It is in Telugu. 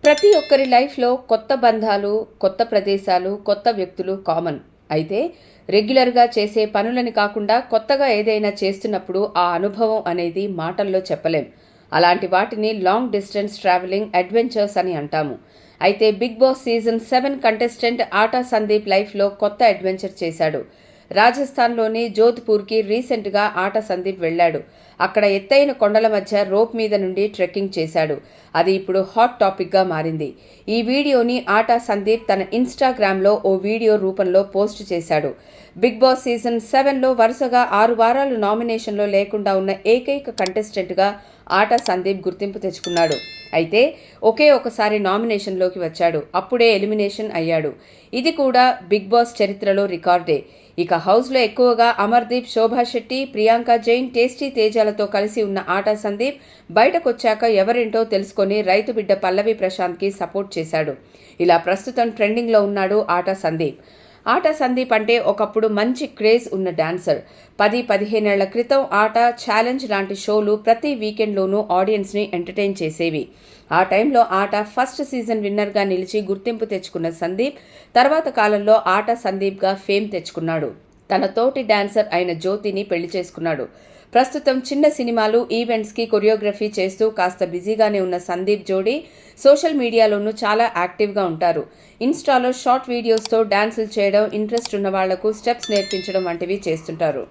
ప్రతి ఒక్కరి లైఫ్లో కొత్త బంధాలు, కొత్త ప్రదేశాలు, కొత్త వ్యక్తులు కామన్. అయితే రెగ్యులర్‌గా చేసే పనులని కాకుండా కొత్తగా ఏదైనా చేస్తున్నప్పుడు ఆ అనుభవం అనేది మాటల్లో చెప్పలేం. అలాంటి వాటిని లాంగ్ డిస్టెన్స్ ట్రావెలింగ్ అడ్వెంచర్స్ అని అంటాము. అయితే 'బిగ్ బాస్' సీజన్ 7 కంటెస్టెంట్ ఆటా సందీప్ లైఫ్‌లో కొత్త అడ్వెంచర్ చేశాడు. రాజస్థాన్‌లోని జోధ్‌పూర్‌కి రీసెంట్‌గా ఆటా సందీప్ వెళ్ళాడు. అక్కడ ఎత్తైన కొండల మధ్య రోప్ మీద నుండి ట్రెక్కింగ్ చేశాడు. అది ఇప్పుడు హాట్ టాపిక్‌గా మారింది. ఈ వీడియోని ఆటా సందీప్ తన ఇన్‌స్టాగ్రామ్‌లో ఓ వీడియో రూపంలో పోస్ట్ చేశాడు. 'బిగ్ బాస్' సీజన్ 7లో వరుసగా 6 వారాలు నామినేషన్‌లో లేకుండా ఉన్న ఏకైక కంటెస్టెంట్‌గా ఆటా సందీప్ గుర్తింపు తెచ్చుకున్నాడు. అయితే ఒకే ఒకసారి నామినేషన్‌లోకి వచ్చాడు. అప్పుడే ఎలిమినేషన్ అయ్యాడు. ఇది కూడా 'బిగ్ బాస్' చరిత్రలో రికార్డే. ఇక హౌస్లో ఎక్కువగా అమర్దీప్, శోభా శెట్టి, ప్రియాంక జైన్, టేస్టీ తేజాలతో కలిసి ఉన్న ఆటా సందీప్ బయటకొచ్చాక ఎవరేంటో తెలుసుకొని రైతు బిడ్డ పల్లవి ప్రశాంత్కి సపోర్ట్ చేశాడు. ఇలా ప్రస్తుతం ట్రెండింగ్లో ఉన్నాడు ఆటా సందీప్. ఆటా సందీప్ అంటే ఒకప్పుడు మంచి క్రేజ్ ఉన్న డాన్సర్. 10-15 ఏళ్ల క్రితం ఆట, ఛాలెంజ్ లాంటి షోలు ప్రతి వీకెండ్లోనూ ఆడియన్స్ని ఎంటర్టైన్ చేసేవి. ఆ టైంలో ఆట ఫస్ట్ సీజన్ విన్నర్గా నిలిచి గుర్తింపు తెచ్చుకున్న సందీప్ తర్వాత కాలంలో ఆటా సందీప్గా ఫేమ్ తెచ్చుకున్నాడు. తన తోటి డాన్సర్ అయిన జ్యోతిని పెళ్లి చేసుకున్నాడు. ప్రస్తుతం చిన్న సినిమాలు, ఈవెంట్స్కి కొరియోగ్రఫీ చేస్తూ కాస్త బిజీగానే ఉన్న సందీప్ జోడీ సోషల్ మీడియాలోనూ చాలా యాక్టివ్గా ఉంటారు. ఇన్స్టాలో షార్ట్ వీడియోస్తో డాన్సులు చేయడం, ఇంట్రెస్ట్ ఉన్న వాళ్లకు స్టెప్స్ నేర్పించడం వంటివి చేస్తుంటారు.